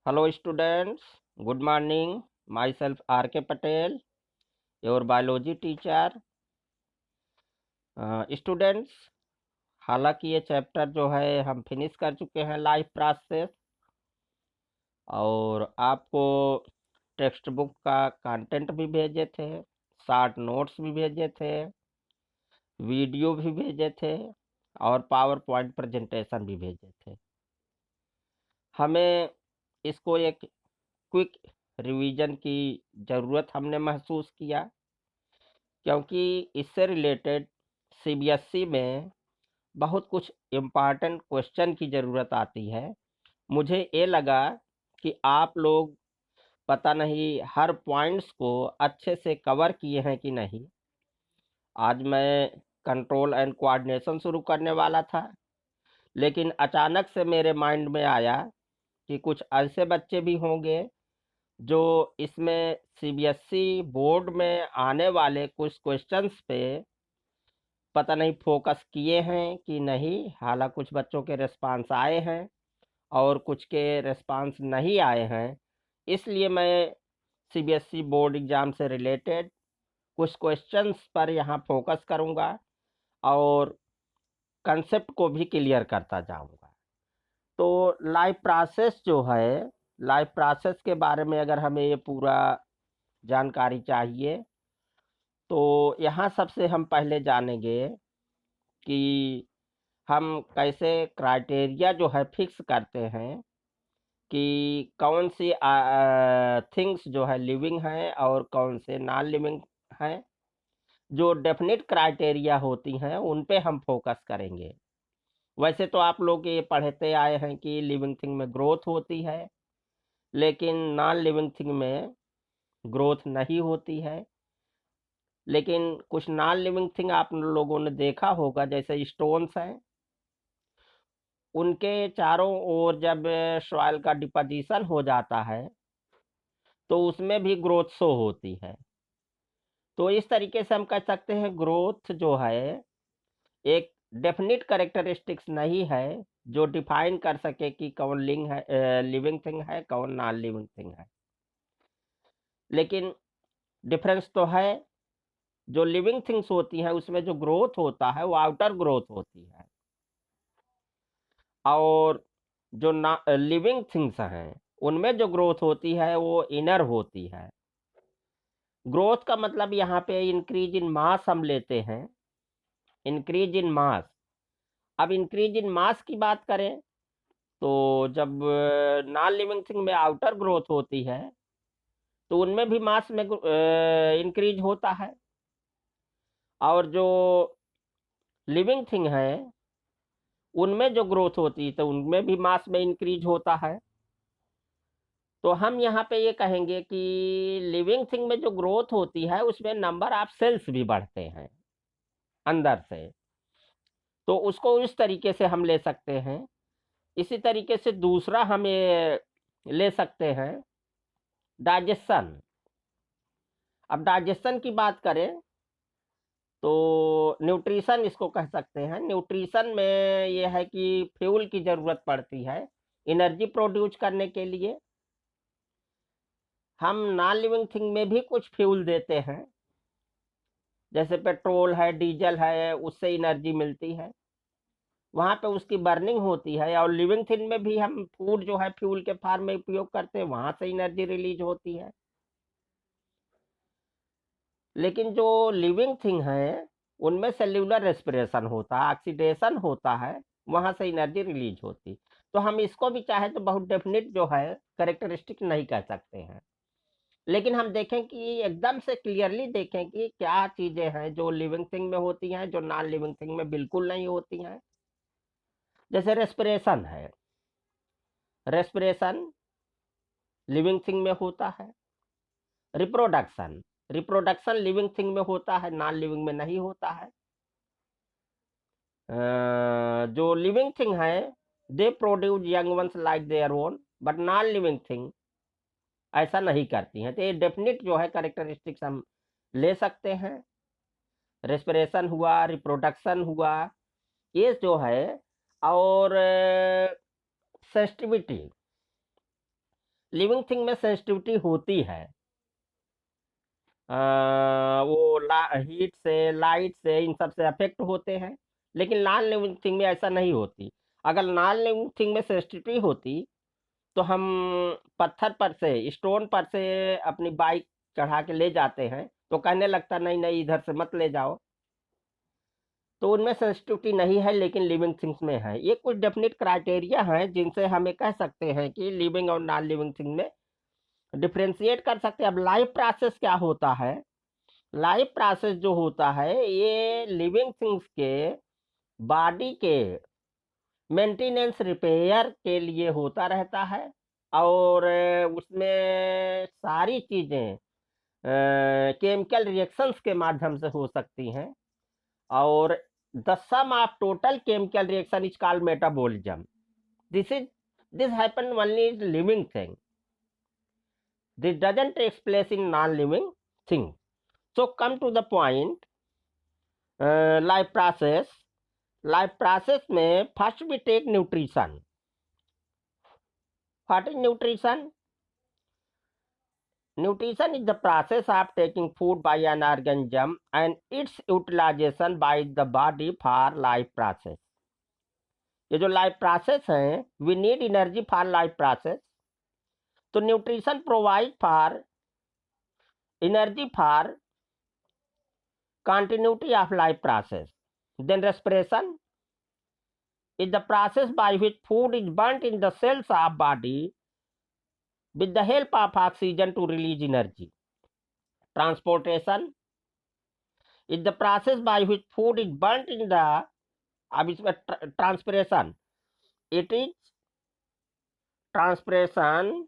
Hello students, good morning. Myself R.K. Patel, your biology teacher. Students, हालांकि ये chapter जो है हम फिनिश कर चुके हैं लाइफ प्रोसेस, और आपको टेक्स्ट बुक का कंटेंट भी भेजे थे, शॉर्ट नोट्स भी भेजे थे, वीडियो भी भेजे थे और पावर पॉइंट प्रेजेंटेशन भी भेजे थे। हमें इसको एक क्विक रिवीजन की ज़रूरत हमने महसूस किया, क्योंकि इससे रिलेटेड सीबीएसई में बहुत कुछ इम्पॉर्टेंट क्वेश्चन की ज़रूरत आती है। मुझे ये लगा कि आप लोग पता नहीं हर पॉइंट्स को अच्छे से कवर किए हैं कि नहीं। आज मैं कंट्रोल एंड कोऑर्डिनेशन शुरू करने वाला था, लेकिन अचानक से मेरे माइंड में आया कि कुछ ऐसे बच्चे भी होंगे जो इसमें सीबीएसई बोर्ड में आने वाले कुछ क्वेश्चंस पे पता नहीं फोकस किए हैं कि नहीं। हालांकि कुछ बच्चों के रिस्पांस आए हैं और कुछ के रिस्पांस नहीं आए हैं। इसलिए मैं सीबीएसई बोर्ड एग्ज़ाम से रिलेटेड कुछ क्वेश्चंस पर यहाँ फोकस करूँगा और कंसेप्ट को भी क्लियर करता जाऊँगा। तो लाइफ प्रोसेस जो है, लाइफ प्रोसेस के बारे में अगर हमें ये पूरा जानकारी चाहिए, तो यहाँ सबसे हम पहले जानेंगे कि हम कैसे क्राइटेरिया जो है फिक्स करते हैं कि कौन सी थिंग्स जो है लिविंग हैं और कौन से नॉन लिविंग हैं। जो डेफिनेट क्राइटेरिया होती हैं उन पे हम फोकस करेंगे। वैसे तो आप लोग ये पढ़ते आए हैं कि लिविंग थिंग में ग्रोथ होती है, लेकिन नॉन लिविंग थिंग में ग्रोथ नहीं होती है। लेकिन कुछ नॉन लिविंग थिंग आप लोगों ने देखा होगा, जैसे स्टोन्स हैं, उनके चारों ओर जब सॉइल का डिपोजिशन हो जाता है तो उसमें भी ग्रोथ शो होती है। तो इस तरीके से हम कह सकते हैं ग्रोथ जो है एक डेफिनिट कैरेक्टरिस्टिक्स नहीं है जो डिफाइन कर सके कि कौन लिविंग थिंग है, कौन नॉन लिविंग थिंग है। लेकिन डिफरेंस तो है। जो लिविंग थिंग्स होती हैं उसमें जो ग्रोथ होता है वो आउटर ग्रोथ होती है, और जो लिविंग थिंग्स हैं उनमें जो ग्रोथ होती है वो इनर होती है। ग्रोथ का मतलब यहाँ पे इंक्रीज इन मास हम लेते हैं, इंक्रीज इन मास। अब इंक्रीज इन मास की बात करें तो जब नॉन लिविंग थिंग में आउटर ग्रोथ होती है तो उनमें भी मास में इंक्रीज होता है, और जो लिविंग थिंग है उनमें जो ग्रोथ होती है तो उनमें भी मास में इंक्रीज होता है। तो हम यहाँ पे ये कहेंगे कि लिविंग थिंग में जो ग्रोथ होती है उसमें नंबर ऑफ सेल्स भी बढ़ते हैं अंदर से, तो उसको इस तरीके से हम ले सकते हैं। इसी तरीके से दूसरा हम ये ले सकते हैं डाइजेशन। अब डाइजेशन की बात करें तो न्यूट्रिशन इसको कह सकते हैं। न्यूट्रिशन में ये है कि फ्यूल की ज़रूरत पड़ती है एनर्जी प्रोड्यूस करने के लिए। हम नॉन लिविंग थिंग में भी कुछ फ्यूल देते हैं, जैसे पेट्रोल है, डीजल है, उससे एनर्जी मिलती है, वहाँ पे उसकी बर्निंग होती है। और लिविंग थिंग में भी हम फूड जो है फ्यूल के फॉर्म में उपयोग करते हैं, वहाँ से एनर्जी रिलीज होती है। लेकिन जो लिविंग थिंग है उनमें सेल्यूलर रेस्पिरेशन होता है, ऑक्सीडेशन होता है, वहाँ से एनर्जी रिलीज होती। तो हम इसको भी चाहे तो बहुत डेफिनेट जो है करेक्टरिस्टिक नहीं कह सकते हैं, लेकिन हम देखें कि एकदम से क्लियरली देखें कि क्या चीज़ें हैं जो लिविंग थिंग में होती हैं जो नॉन लिविंग थिंग में बिल्कुल नहीं होती हैं। जैसे रेस्पिरेशन है, रेस्पिरेशन लिविंग थिंग में होता है। रिप्रोडक्शन, रिप्रोडक्शन लिविंग थिंग में होता है, नॉन लिविंग में नहीं होता है। जो लिविंग थिंग है they produce young ones like their own, but non living thing ऐसा नहीं करती हैं। तो ये डेफिनेट जो है करेक्टरिस्टिक्स हम ले सकते हैं। रेस्पिरेशन हुआ, रिप्रोडक्शन हुआ, ये जो है। और सेंसिटिविटी, लिविंग थिंग में सेंसिटिविटी होती है। वो हीट से, लाइट से, इन सब से अफेक्ट होते हैं, लेकिन नॉन लिविंग थिंग में ऐसा नहीं होती। अगर नॉन लिविंग थिंग में सेंसिटिविटी होती तो हम पत्थर पर से, स्टोन पर से अपनी बाइक चढ़ा के ले जाते हैं तो कहने लगता नहीं नहीं इधर से मत ले जाओ। तो उनमें सेंसिटिविटी नहीं है, लेकिन लिविंग थिंग्स में है। ये कुछ डेफिनेट क्राइटेरिया हैं जिनसे हमें कह सकते हैं कि लिविंग और नॉन लिविंग थिंग में डिफ्रेंशिएट कर सकते हैं। अब लाइफ प्रोसेस क्या होता है? लाइफ प्रोसेस जो होता है ये लिविंग थिंग्स के बॉडी के मेंटेनेंस, रिपेयर के लिए होता रहता है, और उसमें सारी चीजें केमिकल रिएक्शंस के माध्यम से हो सकती हैं, और the sum of total chemical reaction is called metabolism. This happen only in living thing. This doesn't take place in non-living thing. So come to the point, life process. Life process में first we take nutrition. What is nutrition? Nutrition is the process of taking food by an organism and its utilization by the body for life process. ये जो life process है, we need energy for life process, तो nutrition provide for energy for continuity of life process. Then respiration is the process by which food is burnt in the cells of body with the help of oxygen to release energy. Transportation is the process by which food is burnt in the, अब इसमें transpiration, it is transpiration,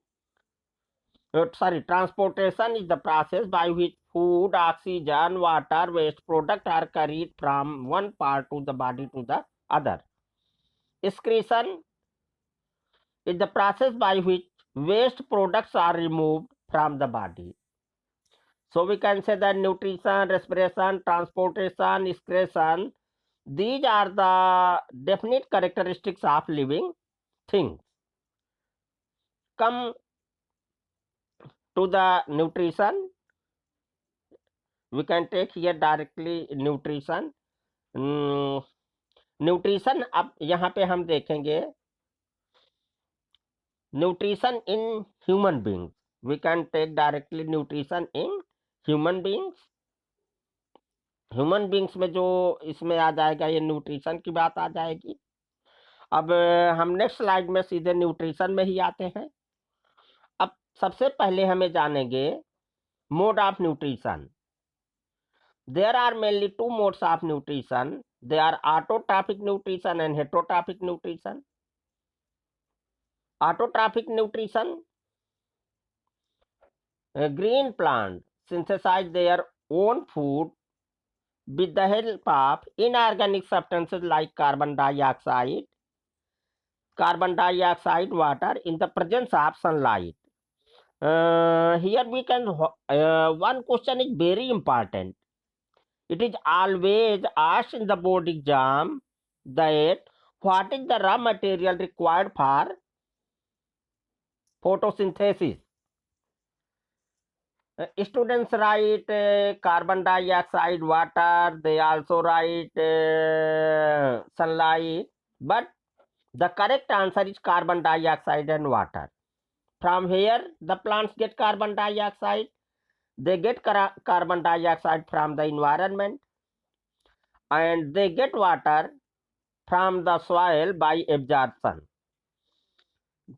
transportation is the process by which food, oxygen, water, waste product are carried from one part of the body to the other. Excretion is the process by which waste products are removed from the body. So we can say that nutrition, respiration, transportation, excretion, these are the definite characteristics of living things. Come to the nutrition, we can take here directly nutrition. Nutrition, अब यहाँ पे हम देखेंगे nutrition in human beings. We can take directly nutrition in human beings. Human beings में जो इसमें आ जाएगा, ये न्यूट्रिशन की बात आ जाएगी. अब हम नेक्स्ट स्लाइड में सीधे न्यूट्रिशन में ही आते हैं. अब सबसे पहले हमें जानेंगे mode of nutrition. There are mainly two modes of nutrition. They are autotrophic nutrition and heterotrophic nutrition. Autotrophic nutrition, green plants synthesize their own food with the help of inorganic substances like carbon dioxide, water in the presence of sunlight. Here we can, one question is very important. It is always asked in the board exam that what is the raw material required for photosynthesis? Students write carbon dioxide, water. They also write sunlight, but the correct answer is carbon dioxide and water. From here the plants get carbon dioxide. They get carbon dioxide from the environment, and they get water from the soil by absorption.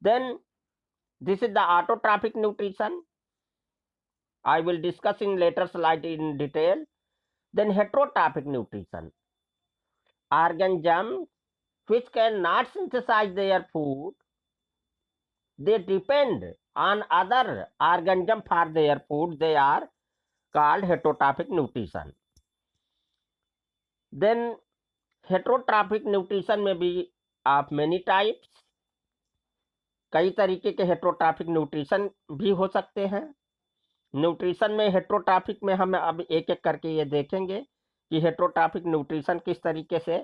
Then this is the autotrophic nutrition. I will discuss in later slide in detail. Then heterotrophic nutrition. Organisms which cannot synthesize their food, they depend on other organisms for their food. They are called heterotrophic nutrition. Then heterotrophic nutrition may be of many types. कई तरीके के heterotrophic nutrition भी हो सकते हैं. Nutrition में heterotrophic में हम अब एक एक करके ये देखेंगे कि हेटरोट्रॉफिक न्यूट्रिशन किस तरीके से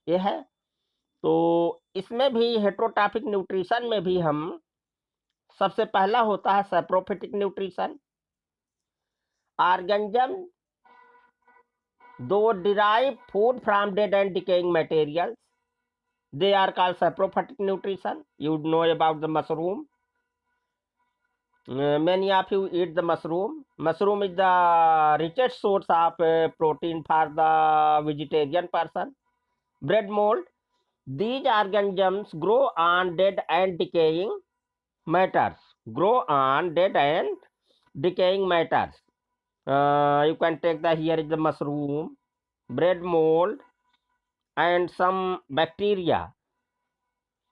ये है. तो इसमें भी हेटरोट्रॉफिक न्यूट्रिशन में भी हम सबसे पहला होता है सैप्रोफिटिक न्यूट्रिशन। ऑर्गेनिज्म दो derive food from dead and decaying materials, they are called saprophytic nutrition. You know about the mushroom. Many of you eat the mushroom. Mushroom is the richest source of protein for the vegetarian person. Bread mold. These organisms grow on dead and decaying matters. Grow on dead and decaying matters. You can take the here is the mushroom, bread mold, and some bacteria.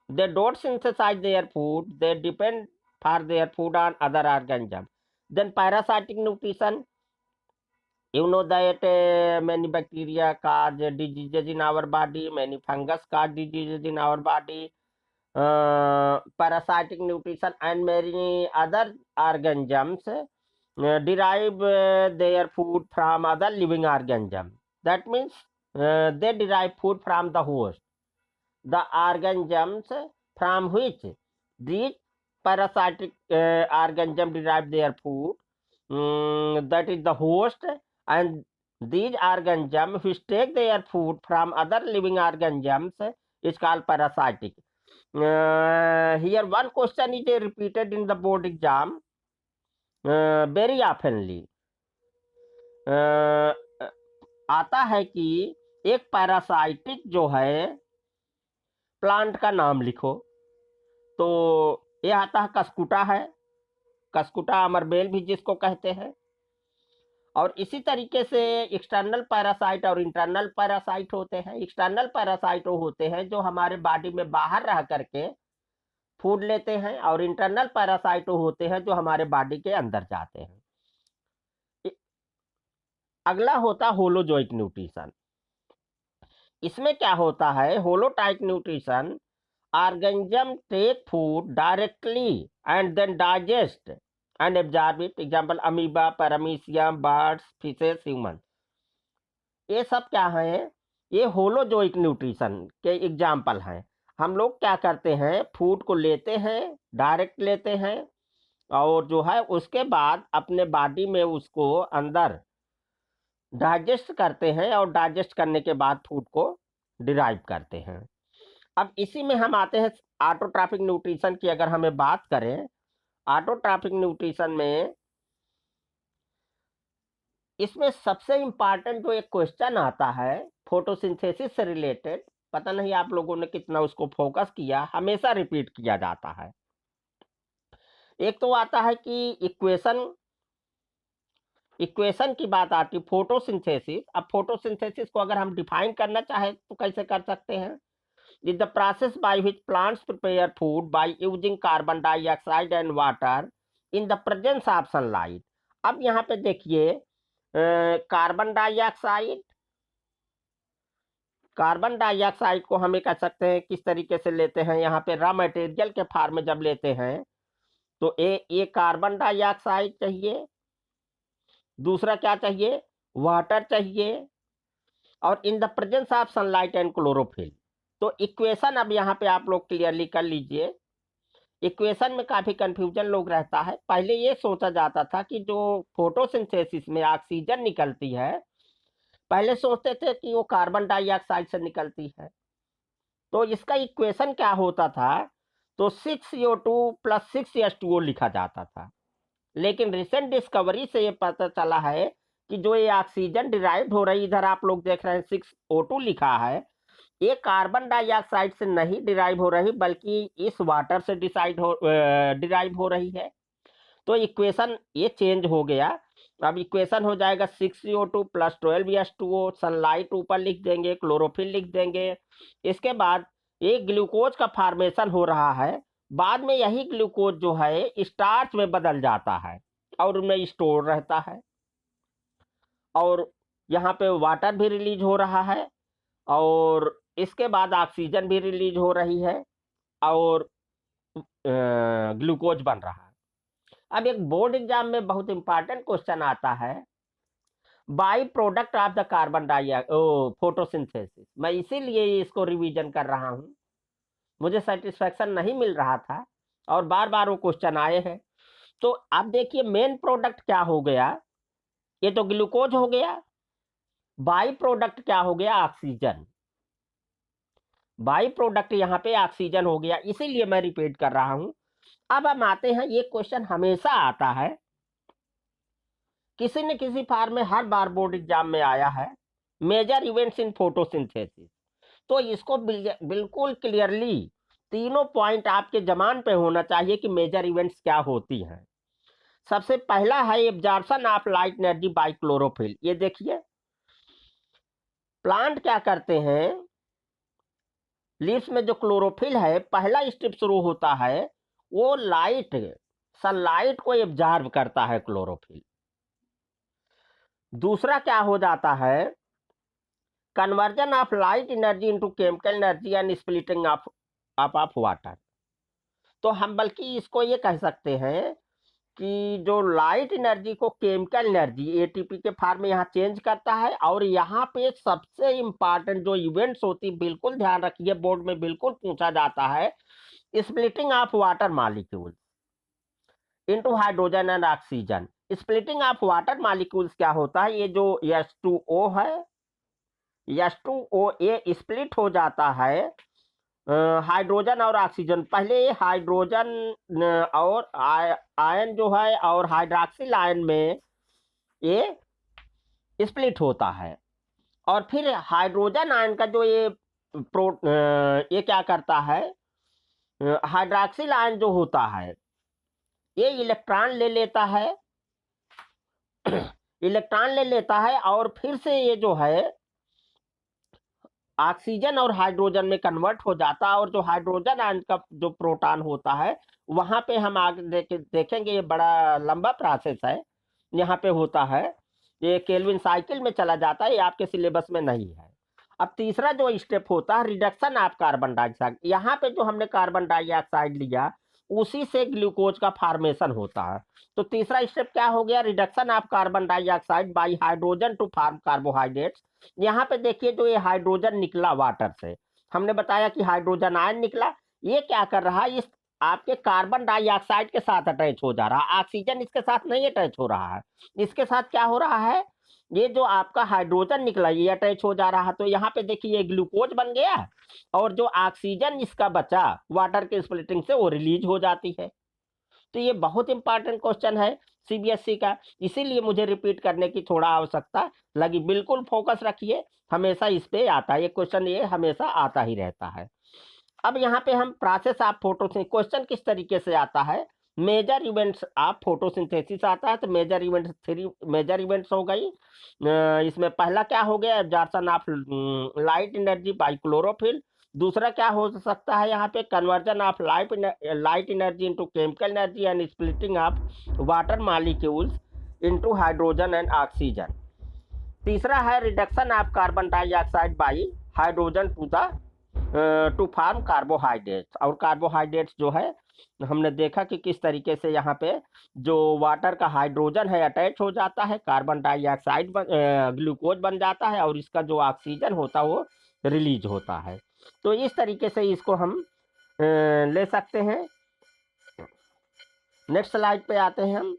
They don't synthesize their food. They depend for their food on other organisms. Then parasitic nutrition. You know that many bacteria cause diseases in our body. Many fungus cause diseases in our body. Parasitic nutrition and many other organisms derive their food from other living organisms. That means they derive food from the host. The organisms from which these parasitic organisms derive their food, that is the host, and these organisms which take their food from other living organisms is called parasitic. Here one question is repeated in the board exam very oftenly. आता है कि एक parasitic जो है plant का नाम लिखो, तो ये आता है कस्कुटा है, कस्कुटा अमरबेल भी जिसको कहते हैं। और इसी तरीके से एक्सटर्नल पैरासाइट और इंटरनल पैरासाइट होते हैं। एक्सटर्नल पैरासाइट वो होते हैं जो हमारे बॉडी में बाहर रह करके फूड लेते हैं, और इंटरनल पैरासाइट वो होते हैं जो हमारे बॉडी के अंदर जाते हैं। अगला होता होलोजोइक न्यूट्रिशन। इसमें क्या होता है, होलोटाइक nutrition, organism take food directly and then digest and absorb it. Example amoeba, paramecium, birds, fishes, humans. ये सब क्या है, ये होलोजोइक न्यूट्रिशन के एग्जाम्पल हैं। हम लोग क्या करते हैं, फूड को लेते हैं, डायरेक्ट लेते हैं, और जो है उसके बाद अपने बॉडी में उसको अंदर डाइजेस्ट करते हैं, और डाइजेस्ट करने के बाद फूड को डिराइव करते हैं। अब इसी में हम आते हैं ऑटोट्रॉफिक न्यूट्रिशन की। अगर हमें बात करें ऑटोट्रॉफिक न्यूट्रिशन में, इसमें सबसे इंपॉर्टेंट जो एक क्वेश्चन आता है फोटोसिंथेसिस से रिलेटेड, पता नहीं आप लोगों ने कितना उसको फोकस किया, हमेशा रिपीट किया जाता है। एक तो आता है कि इक्वेशन की बात आती है, फोटोसिंथेसिस। अब फोटोसिंथेसिस को अगर हम डिफाइन करना चाहें तो कैसे कर सकते हैं, is the process by which plants prepare food by using carbon dioxide and water in the presence of sunlight. अब यहाँ पे देखिए कार्बन डाइऑक्साइड को हमें कह सकते हैं किस तरीके से लेते हैं, यहाँ पे रॉ मटेरियल के फॉर्म में जब लेते हैं तो ये कार्बन डाइऑक्साइड चाहिए, दूसरा क्या चाहिए, वाटर चाहिए, और in the presence of sunlight and chlorophyll. तो इक्वेशन अब यहाँ पे आप लोग क्लियरली कर लीजिए। इक्वेशन में काफी कंफ्यूजन लोग रहता है। पहले ये सोचा जाता था कि जो फोटोसिंथेसिस में ऑक्सीजन निकलती है, पहले सोचते थे कि वो कार्बन डाइऑक्साइड से निकलती है। तो इसका इक्वेशन क्या होता था, तो 6CO2 + 6H2O लिखा जाता था। लेकिन रिसेंट डिस्कवरी से ये पता चला है कि जो ये ऑक्सीजन डिराइव हो रही, इधर आप लोग देख रहे हैं 6O2 लिखा है, ये कार्बन डाइऑक्साइड से नहीं डिराइव हो रही, बल्कि इस वाटर से डिराइव हो रही है। तो इक्वेशन ये चेंज हो गया। अब इक्वेशन हो जाएगा 6CO2 + 12H2O, सनलाइट ऊपर लिख देंगे, क्लोरोफिल लिख देंगे। इसके बाद ये ग्लूकोज का फॉर्मेशन हो रहा है, बाद में यही ग्लूकोज जो है स्टार्च में बदल जाता है और उनमें स्टोर रहता है, और यहाँ पे वाटर भी रिलीज हो रहा है, और इसके बाद ऑक्सीजन भी रिलीज हो रही है, और ग्लूकोज बन रहा है। अब एक बोर्ड एग्जाम में बहुत इंपॉर्टेंट क्वेश्चन आता है, by product of the carbon photosynthesis. मैं इसीलिए इसको रिवीजन कर रहा हूँ, मुझे सेटिस्फैक्शन नहीं मिल रहा था और बार बार वो क्वेश्चन आए हैं। तो अब देखिए मेन प्रोडक्ट क्या हो गया, ये तो ग्लूकोज हो गया। बाई प्रोडक्ट क्या हो गया, ऑक्सीजन। बाई प्रोडक्ट यहाँ पे ऑक्सीजन हो गया, इसीलिए मैं रिपीट कर रहा हूं। अब हम आते हैं, ये क्वेश्चन हमेशा आता है, किसी न किसी फॉर्म में हर बार बोर्ड एग्जाम में आया है, मेजर इवेंट्स इन फोटोसिंथेसिस। तो इसको बिल्कुल क्लियरली तीनों पॉइंट आपके जबान पे होना चाहिए कि मेजर इवेंट्स क्या होती हैं। सबसे पहला है absorption of light energy by chlorophyll. ये देखिए प्लांट क्या करते हैं, लीव्स में जो क्लोरोफिल है पहला स्टेप शुरू होता है, वो लाइट सनलाइट को एब्जॉर्ब करता है क्लोरोफिल। दूसरा क्या हो जाता है, conversion of light energy into chemical energy and splitting of water. तो हम बल्कि इसको ये कह सकते हैं कि जो लाइट एनर्जी को केमिकल एनर्जी एटीपी के फॉर्म में यहाँ चेंज करता है। और यहाँ पे सबसे इंपॉर्टेंट जो इवेंट्स होती है, बिल्कुल ध्यान रखिए, बोर्ड में बिल्कुल पूछा जाता है, splitting of water molecules into hydrogen and oxygen. Splitting of water molecules क्या होता है, ये जो H2O है, H2O ये स्प्लिट हो जाता है हाइड्रोजन और ऑक्सीजन। पहले हाइड्रोजन और आयन जो है और हाइड्रोक्सिल आयन में ये स्प्लिट होता है, और फिर हाइड्रोजन आयन का जो ये क्या करता है, हाइड्रोक्सिल आयन जो होता है ये इलेक्ट्रॉन ले लेता है इलेक्ट्रॉन ले लेता है और फिर से ये जो है ऑक्सीजन और हाइड्रोजन में कन्वर्ट हो जाता है। और जो हाइड्रोजन आयन का जो प्रोटॉन होता है, वहां पे हम आगे देखेंगे, ये बड़ा लंबा प्रोसेस है, यहाँ पे होता है, ये केल्विन साइकिल में चला जाता है, ये आपके सिलेबस में नहीं है। अब तीसरा जो स्टेप होता है, रिडक्शन ऑफ कार्बन डाइऑक्साइड। यहाँ पे जो हमने कार्बन डाइऑक्साइड लिया, उसी से ग्लूकोज का फॉर्मेशन होता है। तो तीसरा स्टेप क्या हो गया, reduction of carbon dioxide by hydrogen to form carbohydrates. यहाँ पे देखिए जो ये हाइड्रोजन निकला वाटर से, हमने बताया कि हाइड्रोजन आयन निकला, ये क्या कर रहा है, इस आपके कार्बन डाइऑक्साइड के साथ अटैच हो जा रहा है, ऑक्सीजन इसके साथ नहीं अटैच हो रहा है। इसके साथ क्या हो रहा है, ये जो आपका हाइड्रोजन निकला ये अटैच हो जा रहा है। तो यहाँ पे देखिए ये ग्लूकोज बन गया, और जो ऑक्सीजन इसका बचा वाटर के स्प्लिटिंग से वो रिलीज हो जाती है। तो ये बहुत इंपॉर्टेंट क्वेश्चन है सीबीएसई का, इसीलिए मुझे रिपीट करने की थोड़ा आवश्यकता लगी। बिल्कुल फोकस रखिए, हमेशा इस पे आता है ये क्वेश्चन, ये हमेशा आता ही रहता है। अब यहाँ पे हम प्रोसेस ऑफ फोटोसिंथेसिस, क्वेश्चन किस तरीके से आता है, मेजर इवेंट्स ऑफ फोटोसिंथेसिस आता है। तो मेजर इवेंट्स, 3 मेजर इवेंट्स हो गई। इसमें पहला क्या हो गया, absorption of light energy by chlorophyll. दूसरा क्या हो सकता है यहाँ पे, conversion of light energy into chemical energy and splitting of water molecules into hydrogen and oxygen. तीसरा है reduction of carbon dioxide by hydrogen to form carbohydrates. और कार्बोहाइड्रेट्स जो है हमने देखा कि किस तरीके से यहाँ पे जो वाटर का हाइड्रोजन है अटैच हो जाता है, कार्बन डाइऑक्साइड ग्लूकोज बन जाता है, और इसका जो ऑक्सीजन होता है वो रिलीज होता है। तो इस तरीके से इसको हम ले सकते हैं। नेक्स्ट स्लाइड पे आते हैं हम।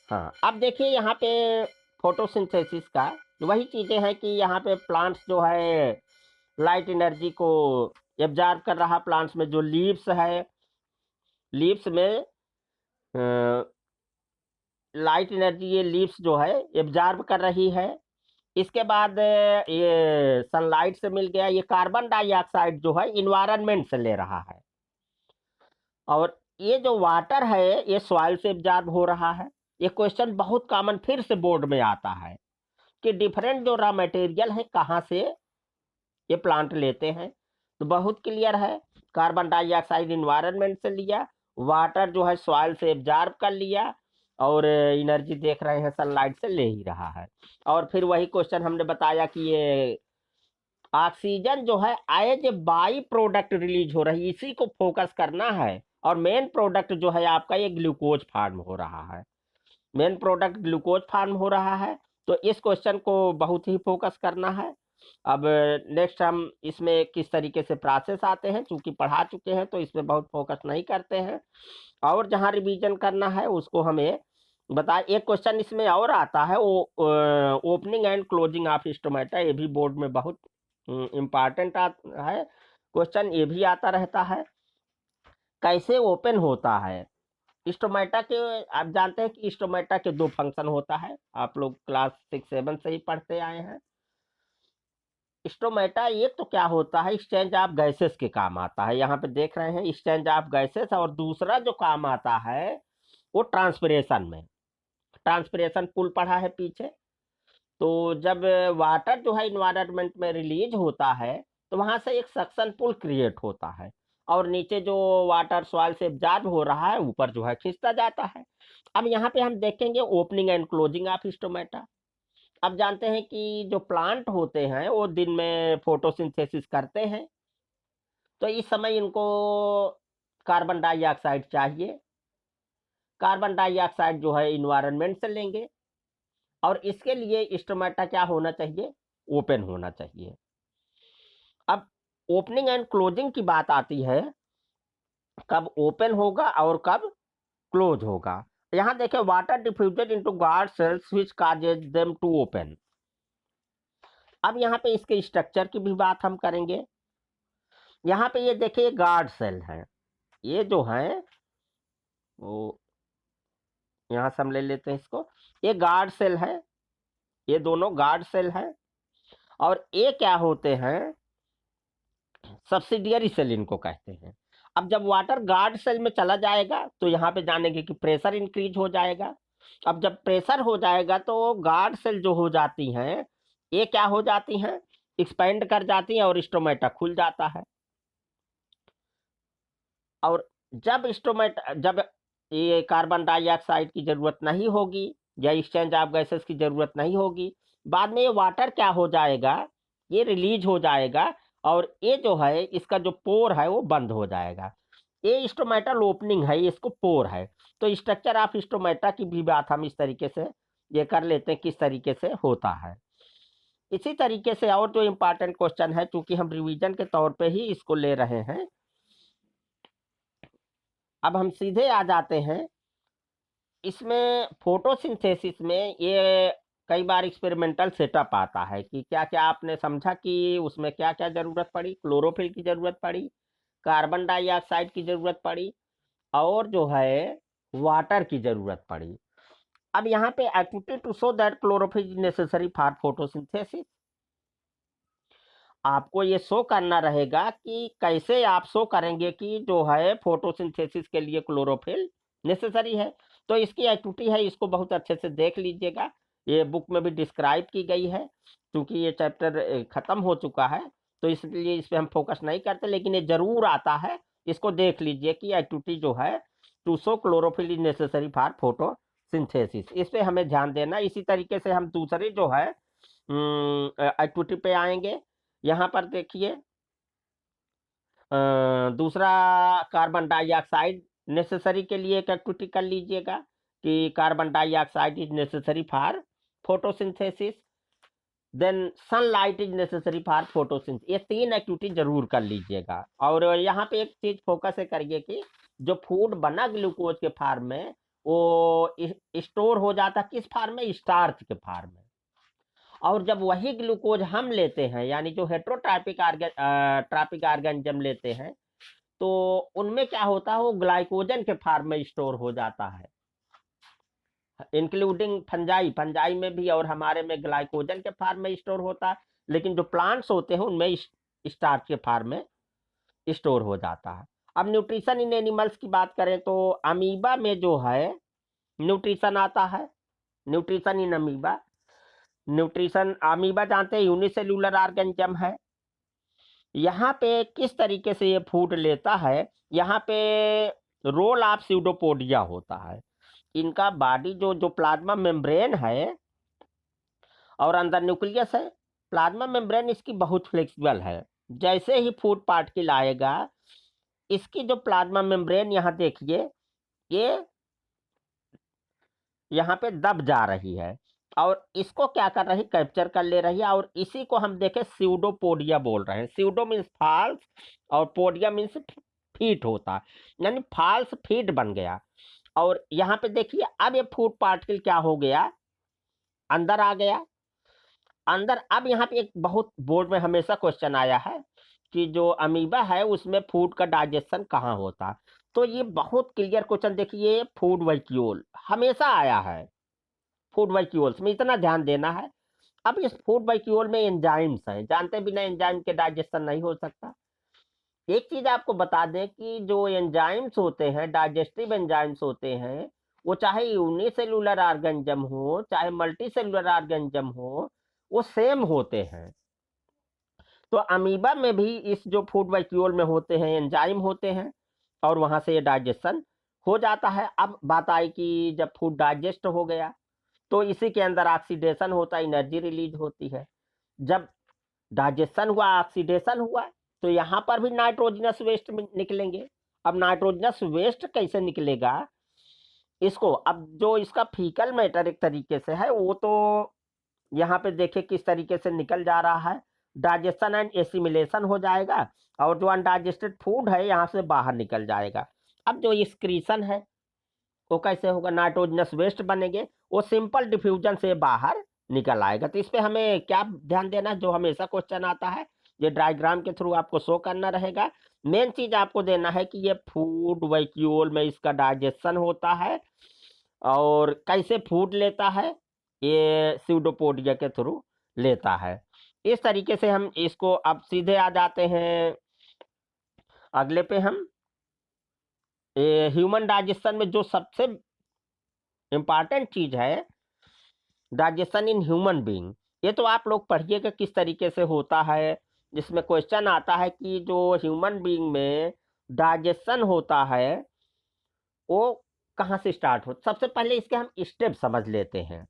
हाँ, अब देखिए यहाँ पे फोटोसिंथेसिस का वही चीजें हैं कि यहाँ पे प्लांट्स जो है लाइट एनर्जी को एब्जॉर्ब कर रहा, प्लांट्स में जो लीव्स है, लीव्स में लाइट एनर्जी ये लीव्स जो है एब्जॉर्ब कर रही है। इसके बाद ये सनलाइट से मिल गया, ये कार्बन डाइऑक्साइड जो है इन्वायरमेंट से ले रहा है, और ये जो वाटर है ये सॉइल से एब्जॉर्ब हो रहा है। ये क्वेश्चन बहुत कॉमन फिर से बोर्ड में आता है कि डिफरेंट जो रॉ मटेरियल है कहाँ से ये प्लांट लेते हैं। तो बहुत क्लियर है, कार्बन डाइऑक्साइड इन्वायरमेंट से लिया, वाटर जो है सॉइल से एब्जॉर्ब कर लिया, और एनर्जी देख रहे हैं सनलाइट से ले ही रहा है। और फिर वही क्वेश्चन हमने बताया कि ये ऑक्सीजन जो है as a by product release हो रही है, इसी को फोकस करना है। और मेन प्रोडक्ट जो है आपका ये ग्लूकोज फार्म हो रहा है, मेन प्रोडक्ट ग्लूकोज फार्म हो रहा है। तो इस क्वेश्चन को बहुत ही फोकस करना है। अब नेक्स्ट हम इसमें किस तरीके से प्रोसेस आते हैं, चूंकि पढ़ा चुके हैं तो इसमें बहुत फोकस नहीं करते हैं, और जहाँ रिवीजन करना है उसको हमें बता। एक क्वेश्चन इसमें और आता है, वो opening and closing of stomata, ये भी बोर्ड में बहुत इम्पॉर्टेंट है क्वेश्चन, ये भी आता रहता है। कैसे ओपन होता है स्टोमेटा के? आप जानते हैं कि स्टोमेटा के दो फंक्शन होता है, आप लोग क्लास 6-7 से ही पढ़ते आए हैं। स्टोमेटा एक तो क्या होता है, एक्सचेंज ऑफ गैसेस के काम आता है, यहाँ पे देख रहे हैं एक्सचेंज ऑफ गैसेस, और दूसरा जो काम आता है वो ट्रांसपिरेशन में। ट्रांसपिरेशन पुल पढ़ा है पीछे। तो जब वाटर जो है इन्वायरमेंट में रिलीज होता है तो वहां से एक सक्शन पुल क्रिएट होता है, और नीचे जो वाटर सॉइल से एब्जॉर्ब हो रहा है ऊपर जो है खींचता जाता है। अब यहाँ पे हम देखेंगे opening and closing of stomata. अब जानते हैं कि जो प्लांट होते हैं वो दिन में फोटोसिंथेसिस करते हैं, तो इस समय इनको कार्बन डाइऑक्साइड चाहिए। कार्बन डाइऑक्साइड जो है इन्वायरमेंट से लेंगे, और इसके लिए स्टोमेटा क्या होना चाहिए, ओपन होना चाहिए। अब ओपनिंग एंड क्लोजिंग की बात आती है, कब ओपन होगा और कब क्लोज होगा। यहाँ देखें, water diffused into guard cells which causes them to open. अब यहाँ पे इसके स्ट्रक्चर की भी बात हम करेंगे। यहाँ पे ये देखिए गार्ड सेल है, ये जो है वो यहाँ से हम ले लेते हैं इसको, ये गार्ड सेल है, ये दोनों गार्ड सेल है, और ये क्या होते हैं, सब्सिडियरी सेल इनको कहते हैं। अब जब वाटर गार्ड सेल में चला जाएगा तो यहाँ पे जानेंगे कि प्रेशर इंक्रीज हो जाएगा। अब जब प्रेशर हो जाएगा तो गार्ड सेल जो हो जाती हैं, ये क्या हो जाती हैं, एक्सपेंड कर जाती हैं और स्टोमेटा खुल जाता है। और जब ये कार्बन डाइऑक्साइड की जरूरत नहीं होगी या एक्सचेंज ऑफ गैसेस की जरूरत नहीं होगी, बाद में ये वाटर क्या हो जाएगा, ये रिलीज हो जाएगा, और ये जो है इसका जो पोर है वो बंद हो जाएगा। ये स्टोमेटल ओपनिंग है, इसको पोर है। तो स्ट्रक्चर ऑफ स्टोमेटा की भी बात हम इस तरीके से ये कर लेते हैं, किस तरीके से होता है। इसी तरीके से और जो इम्पोर्टेंट क्वेश्चन है, चूंकि हम रिवीजन के तौर पे ही इसको ले रहे हैं, अब हम सीधे आ जाते हैं इसमें। फोटोसिंथेसिस में ये कई बार एक्सपेरिमेंटल सेटअप आता है कि क्या क्या आपने समझा कि उसमें क्या क्या जरूरत पड़ी। क्लोरोफिल की जरूरत पड़ी, कार्बन डाइऑक्साइड की जरूरत पड़ी, और जो है वाटर की जरूरत पड़ी। अब यहाँ पे activity to show that chlorophyll is necessary for photosynthesis, आपको ये शो करना रहेगा कि कैसे आप शो करेंगे कि जो है फोटोसिंथेसिस के लिए क्लोरोफिल नेसेसरी है। तो इसकी एक्टिविटी है, इसको बहुत अच्छे से देख लीजिएगा, ये बुक में भी डिस्क्राइब की गई है। क्योंकि ये चैप्टर खत्म हो चुका है तो इसलिए इस पे हम फोकस नहीं करते, लेकिन ये जरूर आता है, इसको देख लीजिए कि एक्टिविटी जो है to show chlorophyll is necessary for photosynthesis, इस पे हमें ध्यान देना। इसी तरीके से हम दूसरी जो है एक्टिविटी पे आएंगे। यहाँ पर देखिए दूसरा कार्बन डाइऑक्साइड नेसेसरी के लिए एक एक्टिविटी कर लीजिएगा कि carbon dioxide is necessary for photosynthesis, then sunlight is necessary for photosynthesis. ये तीन एक्टिविटी जरूर कर लीजिएगा। और यहाँ पे एक चीज फोकस है करिए कि जो फूड बना ग्लूकोज के फार्म में, वो स्टोर हो जाता किस फार्म में, स्टार्च के फार्म में। और जब वही ग्लूकोज हम लेते हैं, यानी जो ट्रापिक ऑर्गेनिज्म लेते हैं, तो उनमें क्या होता है, वो ग्लाइकोजन के फॉर्म में स्टोर हो जाता है, इंक्लूडिंग फंजाई। फंजाई में भी और हमारे में ग्लाइकोजन के फॉर्म में स्टोर होता है, लेकिन जो प्लांट्स होते हैं उनमें स्टार्च के फॉर्म में स्टोर हो जाता है। अब न्यूट्रिशन इन एनिमल्स की बात करें तो अमीबा में जो है न्यूट्रिशन आता है, nutrition in amoeba. Nutrition, amoeba जानते हैं यूनिसेल्यूलर ऑर्गेनिज्म है। यहाँ पे किस तरीके से ये फूड लेता है, यहाँ पे रोल ऑफ स्यूडोपोडिया होता है। इनका बॉडी जो जो प्लाज्मा मेम्ब्रेन है और अंदर न्यूक्लियस है, प्लाज्मा मेम्ब्रेन इसकी बहुत फ्लेक्सिबल है। जैसे ही फूड पार्टिकल आएगा, इसकी जो प्लाज्मा मेम्ब्रेन यहाँ देखिए, ये यहाँ पे दब जा रही है, और इसको क्या कर रही, कैप्चर कर ले रही है। और इसी को हम देखें स्यूडोपोडिया बोल रहे हैं। स्यूडो मीन्स फाल्स और पोडिया मीन्स फीट होता है, यानी फाल्स फीट बन गया। और यहाँ पे देखिए अब ये फूड पार्टिकल क्या हो गया, अंदर आ गया। अंदर अब यहाँ पे एक बहुत बोर्ड में हमेशा क्वेश्चन आया है कि जो अमीबा है उसमें फूड का डाइजेशन कहाँ होता है। तो ये बहुत क्लियर क्वेश्चन देखिए, फूड वैक्यूल हमेशा आया है। फूड वैक्यूल्स में इतना ध्यान देना है। अब इस फूड वैक्यूल में एंजाइम्स हैं, जानते बिना एंजाइम के डाइजेशन नहीं हो सकता। एक चीज आपको बता दें कि जो एंजाइम्स होते हैं, डाइजेस्टिव एंजाइम्स होते हैं, वो चाहे यूनिसेलुलर ऑर्गेनिज्म हो चाहे मल्टी सेलुलर ऑर्गेनिज्म हो, वो सेम होते हैं। तो अमीबा में भी इस जो फूड वैक्यूल में होते हैं एंजाइम होते हैं, और वहां से ये डाइजेशन हो जाता है। अब बात आई कि जब फूड डाइजेस्ट हो गया तो इसी के अंदर ऑक्सीडेशन होता है, एनर्जी रिलीज होती है। जब डाइजेशन हुआ, ऑक्सीडेशन हुआ, तो यहाँ पर भी नाइट्रोजनस वेस्ट निकलेंगे। अब नाइट्रोजनस वेस्ट कैसे निकलेगा, इसको अब जो इसका फीकल मैटर एक तरीके से है, वो तो यहाँ पे देखिए किस तरीके से निकल जा रहा है। डाइजेशन एंड एसिमिलेशन हो जाएगा और जो अनडाइजेस्टेड फूड है यहाँ से बाहर निकल जाएगा। अब जो एक्सक्रीशन है वो कैसे होगा, नाइट्रोजनस वेस्ट बनेंगे, वो सिंपल डिफ्यूजन से बाहर निकल आएगा। तो इस पे हमें क्या ध्यान देना है, जो हमेशा क्वेश्चन आता है, ये डायग्राम के थ्रू आपको शो करना रहेगा। मेन चीज आपको देना है कि ये फूड वैक्यूल में इसका डाइजेशन होता है और कैसे फूड लेता है, ये स्यूडोपोडिया के थ्रू लेता है। इस तरीके से हम इसको अब सीधे आ जाते हैं अगले पे। हम ह्यूमन डाइजेशन में जो सबसे इंपॉर्टेंट चीज है, डाइजेशन इन ह्यूमन बीइंग, ये तो आप लोग पढ़िएगा किस तरीके से होता है। जिसमें क्वेश्चन आता है कि जो ह्यूमन बीइंग में डाइजेशन होता है वो कहाँ से स्टार्ट हो। सबसे पहले इसके हम स्टेप समझ लेते हैं।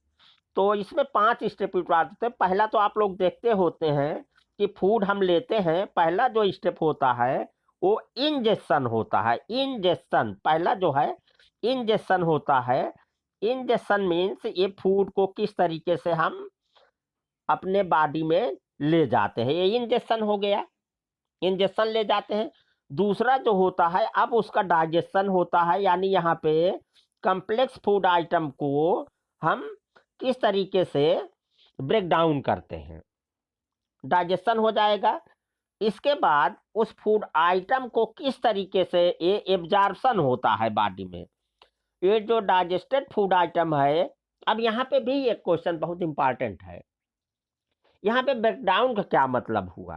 तो इसमें 5 स्टेप उठाते हैं। पहला तो आप लोग देखते होते हैं कि फूड हम लेते हैं, पहला जो स्टेप होता है वो इंजेक्शन होता है। इंजेक्शन पहला जो है इंजेक्शन होता है। इंजेक्शन मीन्स ये फूड को किस तरीके से हम अपने बॉडी में ले जाते हैं, ये इंजेक्शन हो गया, इंजेक्शन ले जाते हैं। दूसरा जो होता है अब उसका डाइजेशन होता है, यानी यहाँ पे कम्प्लेक्स फूड आइटम को हम किस तरीके से ब्रेक डाउन करते हैं, डाइजेशन हो जाएगा। इसके बाद उस फूड आइटम को किस तरीके से ये एब्जॉर्प्शन होता है बॉडी में, ये जो डाइजेस्टेड फूड आइटम है। अब यहाँ पे भी एक क्वेश्चन बहुत इंपॉर्टेंट है, यहाँ पे ब्रेकडाउन का क्या मतलब हुआ।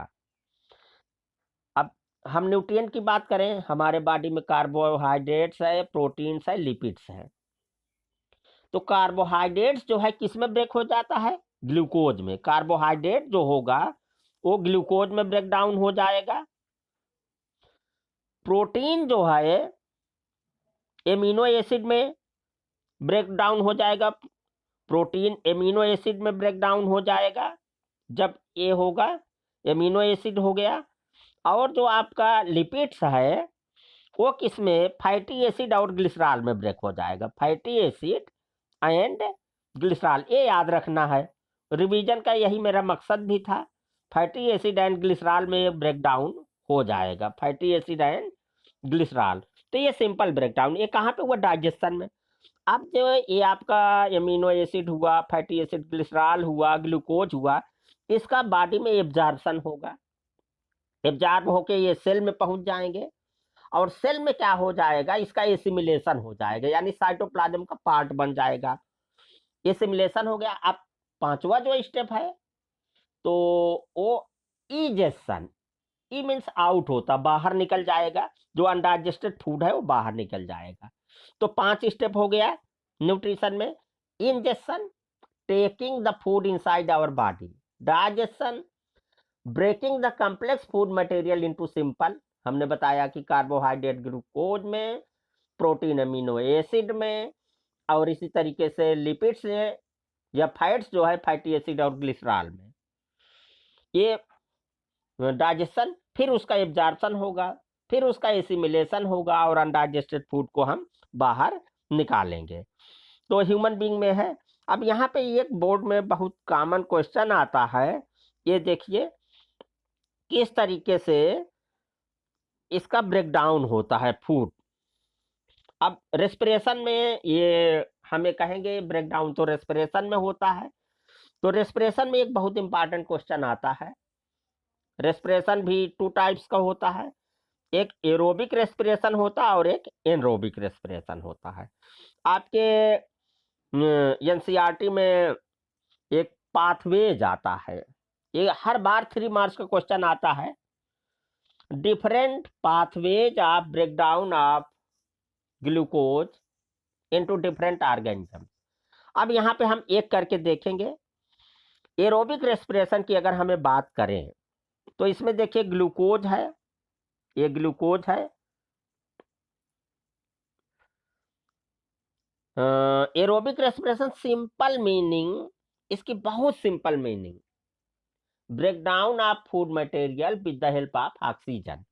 अब हम न्यूट्रिएंट की बात करें, हमारे बॉडी में कार्बोहाइड्रेट्स है, प्रोटीन्स है, लिपिड्स है। तो कार्बोहाइड्रेट्स जो है किस में ब्रेक हो जाता है, ग्लूकोज में। कार्बोहाइड्रेट जो होगा वो ग्लूकोज में ब्रेक डाउन हो जाएगा। प्रोटीन जो है एमिनो एसिड में ब्रेक डाउन हो जाएगा, प्रोटीन एमिनो एसिड में ब्रेक डाउन हो जाएगा। जब ये होगा एमिनो एसिड हो गया। और जो आपका लिपिड्स है वो किसमें, फैटी एसिड और ग्लिसरॉल में ब्रेक हो जाएगा। फैटी एसिड एंड ग्लिसरॉल, ये याद रखना है, रिवीजन का यही मेरा मकसद भी था। फैटी एसिड एंड ग्लिसरॉल में ब्रेक डाउन हो जाएगा, फैटी एसिड एंड ग्लिसरॉल। तो ये सिंपल ब्रेक डाउन, ये कहाँ पे हुआ, डाइजेशन में। अब जो ये आपका एमिनो एसिड हुआ, फैटी एसिड, ग्लिसरॉल हुआ, ग्लूकोज हुआ, इसका बॉडी में एब्जॉर्प्शन होगा। एब्जॉर्ब होके ये सेल में पहुंच जाएंगे और सेल में क्या हो जाएगा, इसका एसिमिलेशन हो जाएगा, यानी साइटोप्लाज्म का पार्ट बन जाएगा। एसिमिलेशन हो गया। अब पांचवा जो स्टेप है तो वो इजेक्शन, ई मीन्स आउट होता, बाहर निकल जाएगा। जो अनडाइजेस्टेड फूड है वो बाहर निकल जाएगा। तो 5 स्टेप हो गया न्यूट्रिशन में। Ingestion, taking the food inside our body. Digestion, breaking the complex food material into simple, हमने बताया कि कार्बोहाइड्रेट ग्लूकोज में, प्रोटीन अमीनो एसिड में, और इसी तरीके से लिपिड्स या फैट्स जो है फैटी एसिड और ग्लिसरॉल में। ये डाइजेशन, फिर उसका एब्जॉर्प्शन होगा, फिर उसका एसिमिलेशन होगा और अनडाइजेस्टेड फूड को हम बाहर निकालेंगे। तो ह्यूमन बीइंग में है अब यहाँ पे एक बोर्ड में बहुत कॉमन क्वेश्चन आता है, ये देखिए किस तरीके से इसका ब्रेकडाउन होता है फूड। अब रेस्पिरेशन में ये हमें कहेंगे ब्रेकडाउन तो रेस्पिरेशन में होता है, तो रेस्पिरेशन में एक बहुत इंपॉर्टेंट क्वेश्चन आता है। रेस्पिरेशन भी टू टाइप्स का होता है, एक एरोबिक रेस्पिरेशन होता है और एक एनरोबिक रेस्पिरेशन होता है। आपके एनसीईआरटी में एक पाथवेज आता है, ये हर बार 3 मार्क्स का क्वेश्चन आता है। Different pathways of breakdown of glucose into different organism. अब यहाँ पे हम एक करके देखेंगे। एरोबिक रेस्पिरेशन की अगर हमें बात करें तो इसमें देखिए ग्लूकोज है, ये ग्लूकोज है। एरोबिक रेस्पिरेशन सिंपल मीनिंग, इसकी बहुत simple meaning, breakdown of food material with the help of oxygen.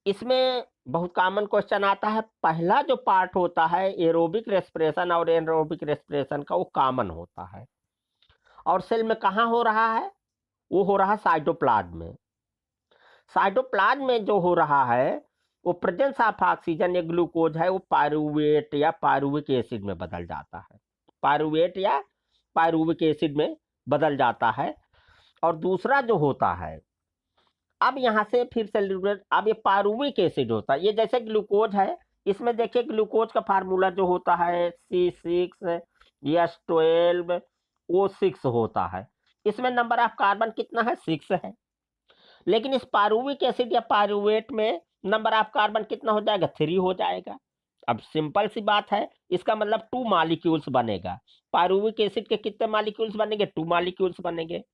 इसमें बहुत कॉमन क्वेश्चन आता है। पहला जो पार्ट होता है एरोबिक रेस्पिरेशन और एनरोबिक रेस्पिरेशन का, वो कॉमन होता है और सेल में कहाँ हो रहा है, वो हो रहा है साइटोप्लाज्म में। साइटोप्लाज्म में जो हो रहा है वो प्रेजेंस ऑफ ऑक्सीजन, ये ग्लूकोज है, वो पायरुवेट या पायरुविक एसिड में बदल जाता है, पायरुवेट या पायरुविक एसिड में बदल जाता है। और दूसरा जो होता है, अब यहाँ से फिर से अब ये पायरुविक एसिड होता है, ये जैसे ग्लूकोज है, इसमें देखिए ग्लूकोज का फार्मूला जो होता है C6H12O6 होता है। इसमें नंबर ऑफ कार्बन कितना है, 6 है। लेकिन इस पायरुविक एसिड या पायरुवेट में नंबर ऑफ कार्बन कितना हो जाएगा, 3 हो जाएगा। अब सिंपल सी बात है, इसका मतलब 2 मॉलिक्यूल्स बनेगा। पायरुविक एसिड के कितने मॉलिक्यूल्स बनेंगे, 2 मॉलिक्यूल्स बनेंगे।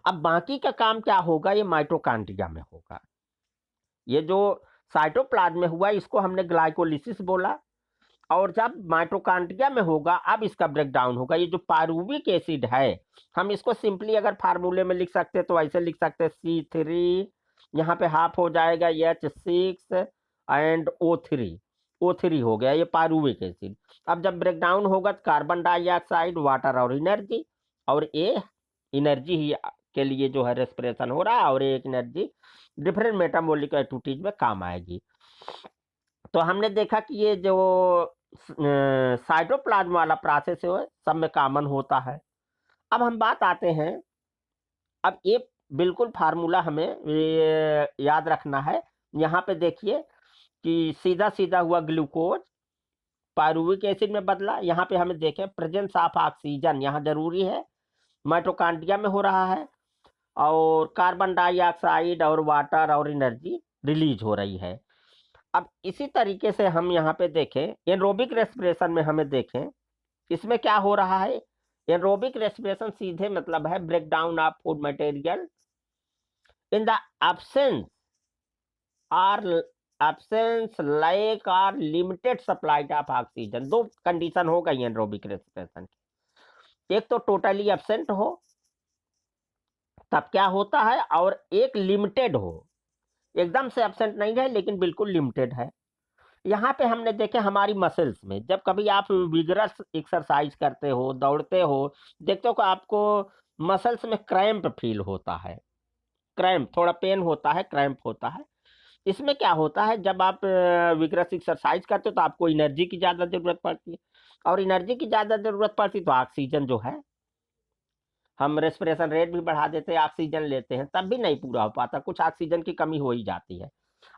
अब बाकी का काम क्या होगा, ये माइटोकॉन्ड्रिया में होगा। ये जो साइटोप्लाज्म में हुआ इसको हमने ग्लाइकोलिसिस बोला, और जब माइटोकॉन्ड्रिया में होगा अब इसका ब्रेकडाउन होगा। ये जो पायरुविक एसिड है, हम इसको सिंपली अगर फार्मूले में लिख सकते हैं तो ऐसे लिख सकते हैं C3, यहाँ पे हाफ हो जाएगा H6 एंड O3 हो गया, ये पायरुविक एसिड। अब जब ब्रेकडाउन होगा तो कार्बन डाइऑक्साइड, वाटर और एनर्जी, और ये एनर्जी ही के लिए जो है रेस्पिरेशन हो रहा है, और एक एनर्जी डिफरेंट मेटाबॉलिक एक्टिविटीज में काम आएगी। तो हमने देखा कि ये जो साइटोप्लाज्म वाला प्रोसेस है सब में कॉमन होता है। अब हम बात आते हैं, अब ये बिल्कुल फार्मूला हमें याद रखना है। यहाँ पे देखिए कि सीधा सीधा हुआ ग्लूकोज पायरुविक एसिड में बदला। यहाँ पे हमें देखें प्रेजेंस ऑफ ऑक्सीजन यहाँ जरूरी है, माइटोकॉन्ड्रिया में हो रहा है, और कार्बन डाइऑक्साइड और वाटर और एनर्जी रिलीज हो रही है। अब इसी तरीके से हम यहाँ पे देखें एनरोबिक रेस्पिरेशन में, हमें देखें इसमें क्या हो रहा है। एनरोबिक रेस्पिरेशन सीधे मतलब है breakdown of food material in the absence like और लिमिटेड सप्लाई ऑफ ऑक्सीजन। दो कंडीशन हो गई एनरोबिक रेस्पिरेशन की, एक तो टोटली एब्सेंट हो तब क्या होता है, और एक लिमिटेड हो, एकदम से एब्सेंट नहीं है लेकिन बिल्कुल लिमिटेड है। यहाँ पे हमने देखे हमारी मसल्स में, जब कभी आप विगरस एक्सरसाइज करते हो, दौड़ते हो, देखते हो कि आपको मसल्स में क्रैम्प फील होता है, क्रैम्प थोड़ा पेन होता है, क्रैम्प होता है। इसमें क्या होता है, जब आप विगरस एक्सरसाइज करते हो तो आपको एनर्जी की ज़्यादा ज़रूरत पड़ती है, और एनर्जी की ज़्यादा ज़रूरत पड़ती तो ऑक्सीजन जो है, हम रेस्पिरेशन रेट भी बढ़ा देते हैं, ऑक्सीजन लेते हैं तब भी नहीं पूरा हो पाता, कुछ ऑक्सीजन की कमी हो ही जाती है।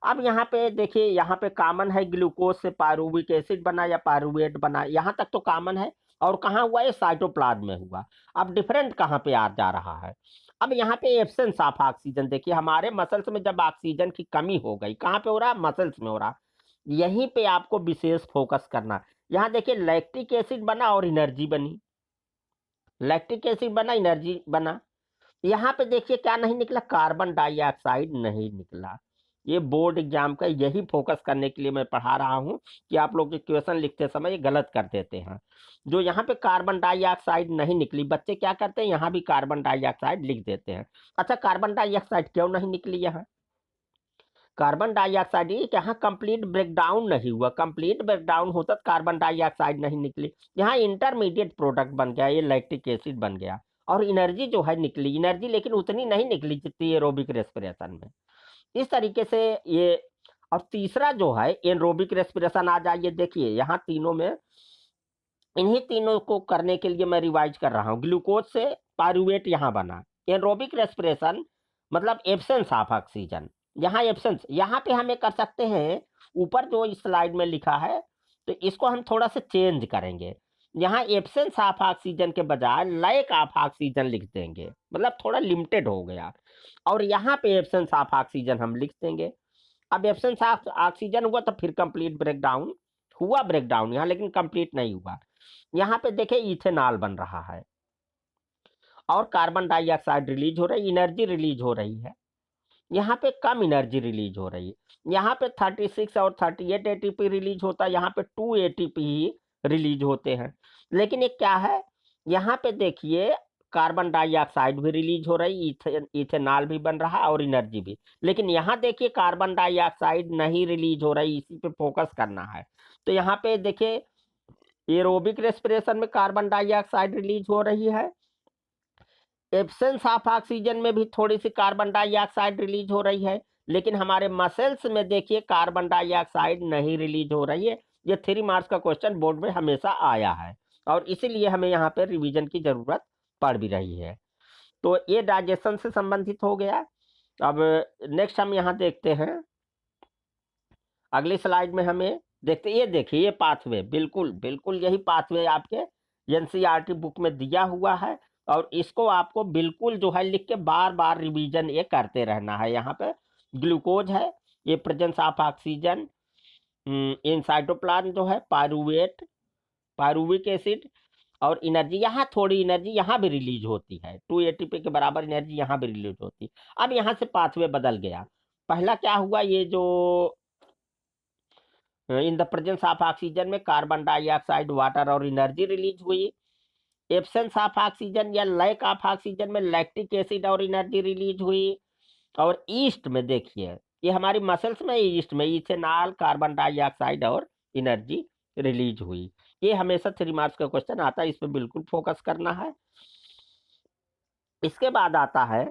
अब यहाँ पे देखिए, यहाँ पे कॉमन है ग्लूकोज से पायरुविक एसिड बना या पायरुवेट बना, यहाँ तक तो कॉमन है। और कहाँ हुआ, ये साइटोप्लाज्म में हुआ। अब डिफरेंट कहाँ पे आ जा रहा है, अब यहाँ पे एब्सेंस ऑफ ऑक्सीजन। देखिए हमारे मसल्स में जब ऑक्सीजन की कमी हो गई, कहाँ पे हो रहा है, मसल्स में हो रहा, यहीं पे आपको विशेष फोकस करना। यहाँ देखिए लैक्टिक एसिड बना और एनर्जी बनी, लैक्टिक एसिड बना, एनर्जी बना। यहाँ पे देखिए क्या नहीं निकला, कार्बन डाइऑक्साइड नहीं निकला। ये बोर्ड एग्जाम का यही फोकस करने के लिए मैं पढ़ा रहा हूँ कि आप लोग क्वेश्चन लिखते समय ये गलत कर देते हैं। जो यहाँ पे कार्बन डाइऑक्साइड नहीं निकली, बच्चे क्या करते हैं, यहाँ भी कार्बन डाइऑक्साइड लिख देते हैं। अच्छा कार्बन डाइऑक्साइड क्यों नहीं निकली यहाँ, कार्बन डाइऑक्साइड यहाँ कंप्लीट ब्रेकडाउन नहीं हुआ। कंप्लीट ब्रेकडाउन होता तो कार्बन डाइऑक्साइड नहीं निकली, यहाँ इंटरमीडिएट प्रोडक्ट बन गया, ये लैक्टिक एसिड बन गया और एनर्जी जो है निकली, एनर्जी लेकिन उतनी नहीं निकली जितनी एरोबिक रेस्पिरेशन में। इस तरीके से ये। और तीसरा जो है एनरोबिक रेस्पिरेशन, आ जाइए देखिए यहाँ तीनों में, इन्हीं तीनों को करने के लिए मैं रिवाइज कर रहा हूँ। ग्लूकोज से पायरुवेट यहाँ बना। एनरोबिक रेस्पिरेशन मतलब एब्सेंस ऑफ ऑक्सीजन, यहाँ एब्सेंस, यहाँ पे हमें कर सकते हैं ऊपर जो इस स्लाइड में लिखा है, तो इसको हम थोड़ा सा चेंज करेंगे। यहाँ एब्सेंस ऑफ ऑक्सीजन के बजाय लैक ऑफ ऑक्सीजन लिख देंगे, मतलब थोड़ा लिमिटेड हो गया। और यहाँ पे एब्सेंस ऑफ ऑक्सीजन हम लिख देंगे। अब एब्सेंस ऑफ ऑक्सीजन हुआ तो फिर कंप्लीट ब्रेकडाउन हुआ, ब्रेकडाउन यहाँ लेकिन कंप्लीट नहीं हुआ। यहाँ पे देखिए इथेनॉल बन रहा है और कार्बन डाइऑक्साइड रिलीज हो रही, एनर्जी रिलीज हो रही है। यहाँ पे कम एनर्जी रिलीज हो रही है, यहाँ पे 36 और 38 एटीपी रिलीज होता है, यहाँ पे 2 एटीपी ही रिलीज होते हैं। लेकिन ये क्या है, यहाँ पे देखिए कार्बन डाइऑक्साइड भी रिलीज हो रही, इथेनॉल भी बन रहा और एनर्जी भी। लेकिन यहाँ देखिए कार्बन डाइऑक्साइड नहीं रिलीज हो रही, इसी पे फोकस करना है। तो यहाँ पे देखिए एरोबिक रेस्पिरेशन में कार्बन डाइऑक्साइड रिलीज हो रही है, एब्सेंस ऑफ ऑक्सीजन में भी थोड़ी सी कार्बन डाइऑक्साइड रिलीज हो रही है, लेकिन हमारे मसल्स में देखिए कार्बन डाइऑक्साइड नहीं रिलीज हो रही है। ये 3 मार्क्स का क्वेश्चन बोर्ड में हमेशा आया है और इसीलिए हमें यहाँ पे रिवीजन की जरूरत पड़ भी रही है। तो ये डाइजेशन से संबंधित हो गया। अब नेक्स्ट हम यहाँ देखते हैं, अगली स्लाइड में हमें देखते, ये देखिए ये पाथवे, बिल्कुल बिल्कुल यही पाथवे आपके एनसीईआरटी बुक में दिया हुआ है और इसको आपको बिल्कुल जो है लिख के बार बार रिवीजन ये करते रहना है। यहाँ पे ग्लूकोज है, ये presence of oxygen in cytoplasm जो है, पायरुवेट, पायरुविक एसिड और एनर्जी, यहाँ थोड़ी एनर्जी यहाँ भी रिलीज होती है, 2 एटीपी के बराबर एनर्जी यहाँ भी रिलीज होती है। अब यहाँ से पाथवे बदल गया। पहला क्या हुआ, ये जो in the presence of oxygen में कार्बन डाइऑक्साइड, वाटर और एनर्जी रिलीज हुई। एब्सेंस ऑफ ऑक्सीजन या लैक ऑफ ऑक्सीजन में लैक्टिक एसिड और एनर्जी रिलीज हुई। और ईस्ट में देखिए, ये हमारी मसल्स में, ईस्ट में इथेनॉल, कार्बन डाइऑक्साइड और एनर्जी रिलीज हुई। ये हमेशा 3 मार्क्स का क्वेश्चन आता है, इस पर बिल्कुल फोकस करना है। इसके बाद आता है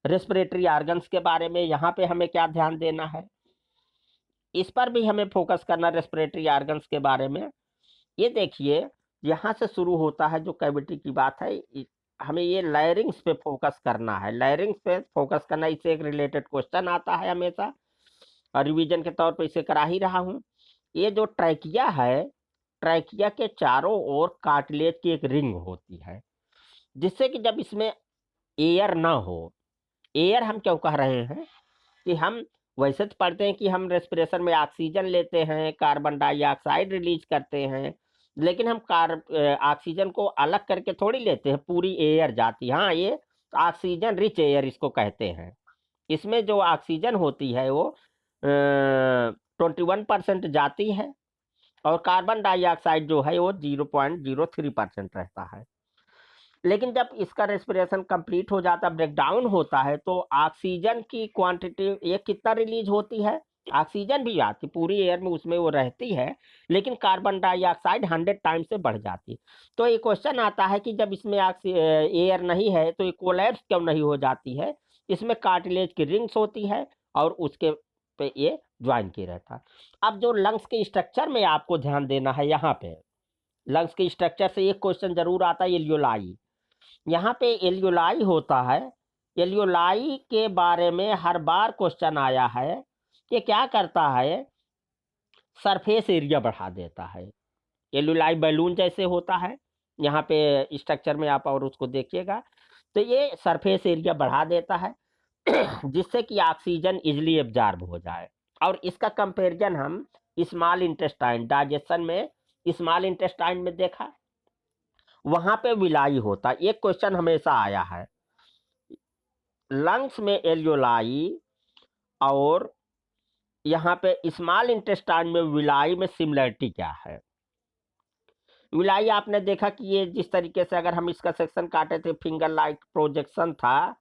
रेस्पिरेटरी ऑर्गन्स के बारे में, यहाँ पे हमें क्या ध्यान देना है, इस पर भी हमें फोकस करना रेस्पिरेटरी ऑर्गन्स के बारे में। ये देखिए यहाँ से शुरू होता है जो कैविटी की बात है, हमें ये लायरिंग्स पे फोकस करना है, लायरिंग्स पे फोकस करना, इससे एक रिलेटेड क्वेश्चन आता है हमेशा और रिवीजन के तौर पे इसे करा ही रहा हूँ। ये जो ट्रैकिया है, ट्रैकिया के चारों ओर कार्टिलेज की एक रिंग होती है, जिससे कि जब इसमें एयर ना हो, एयर हम क्यों कह रहे हैं कि हम वैसे तो पढ़ते हैं कि हम रेस्पिरेशन में ऑक्सीजन लेते हैं, कार्बन डाइऑक्साइड रिलीज करते हैं, लेकिन हम ऑक्सीजन को अलग करके थोड़ी लेते हैं, पूरी एयर जाती है। हाँ, ये ऑक्सीजन रिच एयर इसको कहते हैं। इसमें जो ऑक्सीजन होती है वो 21% जाती है और कार्बन डाइऑक्साइड जो है वो 0.03% रहता है। लेकिन जब इसका रेस्पिरेशन कंप्लीट हो जाता, ब्रेकडाउन होता है, तो ऑक्सीजन की क्वांटिटी ये कितना रिलीज होती है, ऑक्सीजन भी आती पूरी एयर में, उसमें वो रहती है, लेकिन कार्बन डाइऑक्साइड 100 टाइम्स से बढ़ जाती। तो ये क्वेश्चन आता है कि जब इसमें एयर नहीं है तो ये कोलैप्स क्यों नहीं हो जाती है। इसमें कार्टिलेज की रिंग्स होती है और उसके पे ये ज्वाइन किया रहता है। अब जो लंग्स के स्ट्रक्चर में आपको ध्यान देना है, यहाँ पे लंग्स के स्ट्रक्चर से एक क्वेश्चन जरूर आता है, एल्वियोलाई। यहाँ पे एल्वियोलाई होता है, एल्वियोलाई के बारे में हर बार क्वेश्चन आया है कि क्या करता है, सरफेस एरिया बढ़ा देता है। एल्वियोलाई बैलून जैसे होता है, यहाँ पे स्ट्रक्चर में आप और उसको देखिएगा, तो ये सरफेस एरिया बढ़ा देता है जिससे कि ऑक्सीजन इजिली एब्जॉर्ब हो जाए। और इसका कंपैरिजन हम स्मॉल इंटेस्टाइन, डाइजेशन में स्मॉल इंटेस्टाइन में देखा, वहां पे विलाई होता। एक क्वेश्चन हमेशा आया है, लंग्स में एल्वियोलाई और यहाँ पे स्मॉल इंटेस्टाइन में विलाई में सिमिलरिटी क्या है। विलाई आपने देखा कि ये जिस तरीके से अगर हम इसका सेक्शन काटे थे, फिंगर लाइक प्रोजेक्शन था,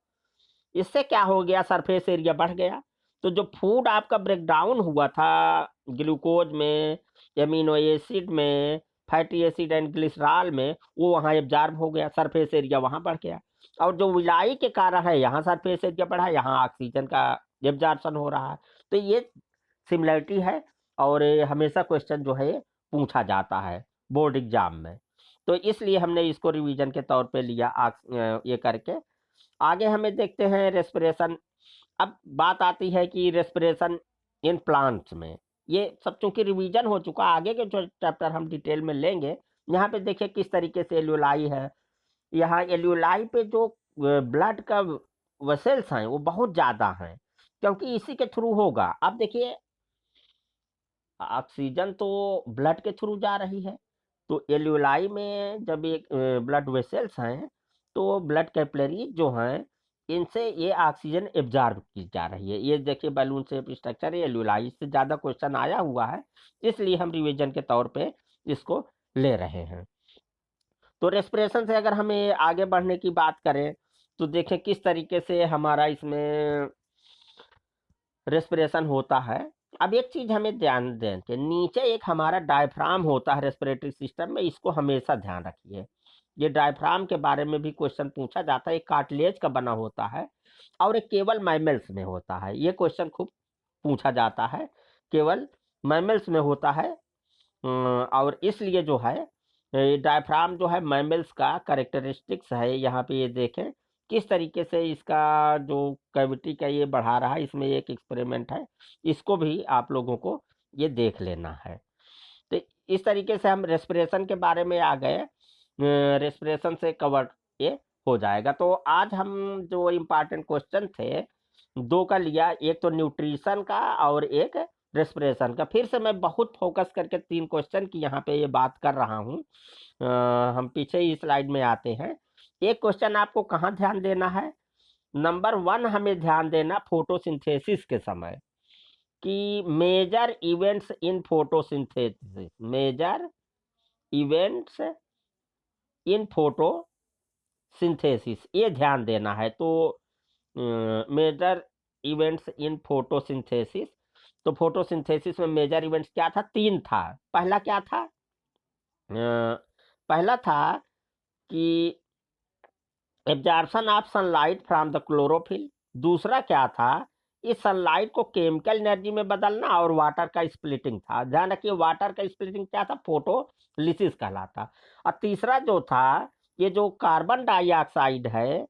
इससे क्या हो गया, सरफेस एरिया बढ़ गया। तो जो फूड आपका ब्रेकडाउन हुआ था ग्लूकोज में, एमिनो एसिड में, फैटी एसिड एंड ग्लिसरॉल में, वो वहाँ एब्जॉर्ब हो गया, सरफेस एरिया वहाँ बढ़ गया। और जो विलाई के कारण है, यहाँ सरफेस एरिया बढ़ा, यहाँ ऑक्सीजन का एब्जॉर्प्शन हो रहा है। तो ये सिमिलरिटी है, और हमेशा क्वेश्चन जो है पूछा जाता है बोर्ड एग्जाम में। तो इसलिए हमने इसको रिवीजन के तौर पे लिया ये करके। आगे हमें देखते हैं रेस्पिरेशन। अब बात आती है कि रेस्पिरेशन इन प्लांट्स में, ये सब चूंकि रिवीजन हो चुका, आगे के जो चैप्टर हम डिटेल में लेंगे। यहाँ पे देखिए किस तरीके से एल्यूलाई है। यहाँ एल्यूलाई पे जो ब्लड का वेसल्स हैं वो बहुत ज़्यादा हैं, क्योंकि इसी के थ्रू होगा। अब देखिए ऑक्सीजन तो ब्लड के थ्रू जा रही है, तो एल्यूलाई में जब एक ब्लड वेसल्स हैं, तो ब्लड कैपिलरी जो हैं, इनसे ये ऑक्सीजन एब्जॉर्ब की जा रही है। ये देखिए बैलून शेप स्ट्रक्चर है एल्यूलाई, इससे ज़्यादा क्वेश्चन आया हुआ है, इसलिए हम रिवीजन के तौर पे इसको ले रहे हैं। तो रेस्पिरेशन से अगर हमें आगे बढ़ने की बात करें, तो देखें किस तरीके से हमारा इसमें रेस्पिरेशन होता है। अब एक चीज हमें ध्यान दें कि नीचे एक हमारा डायफ्राम होता है रेस्पिरेटरी सिस्टम में, इसको हमेशा ध्यान रखिए। ये डायफ्राम के बारे में भी क्वेश्चन पूछा जाता है। एक कार्टिलेज का बना होता है, और एक केवल मैमल्स में होता है। ये क्वेश्चन खूब पूछा जाता है, केवल मैमल्स में होता है। और इसलिए जो है डायफ्राम जो है मैमल्स का करेक्टरिस्टिक्स है। यहाँ पे ये देखें किस तरीके से इसका जो कैविटी का ये बढ़ा रहा है, इसमें एक एक्सपेरिमेंट है, इसको भी आप लोगों को ये देख लेना है। तो इस तरीके से हम रेस्पिरेशन के बारे में आ गए, रेस्पिरेशन से कवर ये हो जाएगा। तो आज हम जो इम्पोर्टेंट क्वेश्चन थे दो का लिया, एक तो न्यूट्रिशन का और एक रेस्पिरेशन का। फिर से मैं बहुत फोकस करके 3 क्वेश्चन की यहाँ पे ये बात कर रहा हूँ। हम पीछे ही स्लाइड में आते हैं। एक क्वेश्चन आपको कहाँ ध्यान देना है, नंबर 1 हमें ध्यान देना फोटोसिंथेसिस के समय कि major events in photosynthesis, major events in photosynthesis, ये ध्यान देना है। तो मेजर इवेंट्स इन फोटोसिंथेसिस, तो फोटोसिंथेसिस में मेजर इवेंट्स क्या था, 3 था। पहला क्या था, पहला था कि absorption of sunlight from the chlorophyll. दूसरा क्या था, इस सनलाइट को केमिकल एनर्जी में बदलना, और वाटर का स्प्लिटिंग था। ध्यान रखिए वाटर का स्प्लिटिंग क्या था, फोटोलिसिस कहलाता। और तीसरा जो था, ये जो कार्बन डाइऑक्साइड है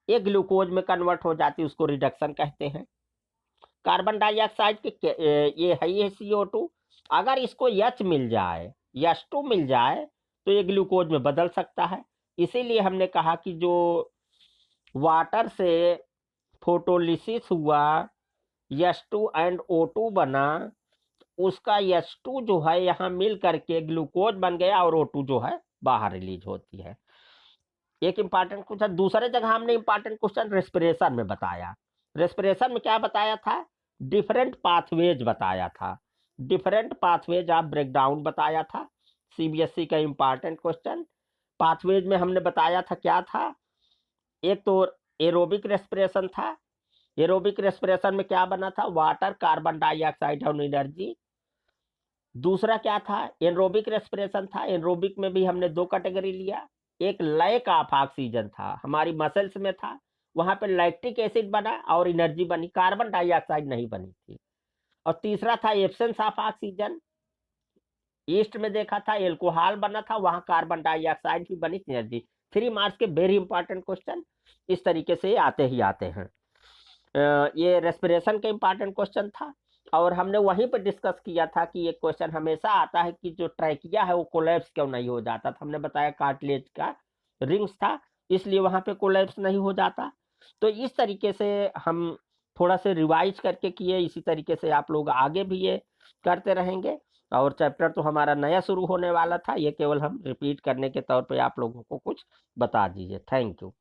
ये ग्लूकोज में कन्वर्ट हो जाती है, उसको रिडक्शन कहते हैं। कार्बन डाइऑक्साइड के ये है ये CO2, अगर इसको H मिल जाए, H2 मिल जाए, तो ये ग्लूकोज में बदल सकता है। इसीलिए हमने कहा कि जो वाटर से फोटोलिसिस हुआ, H2 एंड O2 बना, उसका H2 जो है यहाँ मिल करके ग्लूकोज बन गया, और O2 जो है बाहर रिलीज होती है। एक इंपॉर्टेंट क्वेश्चन। दूसरे जगह हमने इंपॉर्टेंट क्वेश्चन रेस्पिरेशन में बताया। रेस्पिरेशन में क्या बताया था, डिफरेंट पाथवेज बताया था, डिफरेंट पाथवेज ऑफ ब्रेकडाउन बताया था। CBSE का इंपॉर्टेंट क्वेश्चन। पाथवेज में हमने बताया था क्या था, एक तो एरोबिक रेस्पिरेशन था। एरोबिक रेस्पिरेशन में क्या बना था, वाटर, कार्बन डाइऑक्साइड और एनर्जी। दूसरा क्या था, एनरोबिक रेस्पिरेशन था। एनरोबिक में भी हमने 2 कैटेगरी लिया, एक लैक ऑफ ऑक्सीजन था, हमारी मसल्स में था, वहां पे लैक्टिक एसिड बना और एनर्जी बनी, कार्बन डाइऑक्साइड नहीं बनी थी। और तीसरा था एब्सेंस ऑफ ऑक्सीजन, ईस्ट में देखा था एल्कोहल बना था, वहां कार्बन डाइऑक्साइड भी बनी, एनर्जी। 3 मार्क्स के वेरी इंपॉर्टेंट क्वेश्चन इस तरीके से आते ही आते हैं। ये रेस्पिरेशन का इंपॉर्टेंट क्वेश्चन था। और हमने वहीं पर डिस्कस किया था कि ये क्वेश्चन हमेशा आता है कि जो ट्रैकिया है वो कोलैप्स क्यों नहीं हो जाता था। हमने बताया कार्टिलेज का रिंग्स था, इसलिए वहां पे कोलैप्स नहीं हो जाता। तो इस तरीके से हम थोड़ा से रिवाइज करके किए, इसी तरीके से आप लोग आगे भी ये करते रहेंगे। और चैप्टर तो हमारा नया शुरू होने वाला था, ये केवल हम रिपीट करने के तौर पे आप लोगों को कुछ बता दीजिए। Thank you.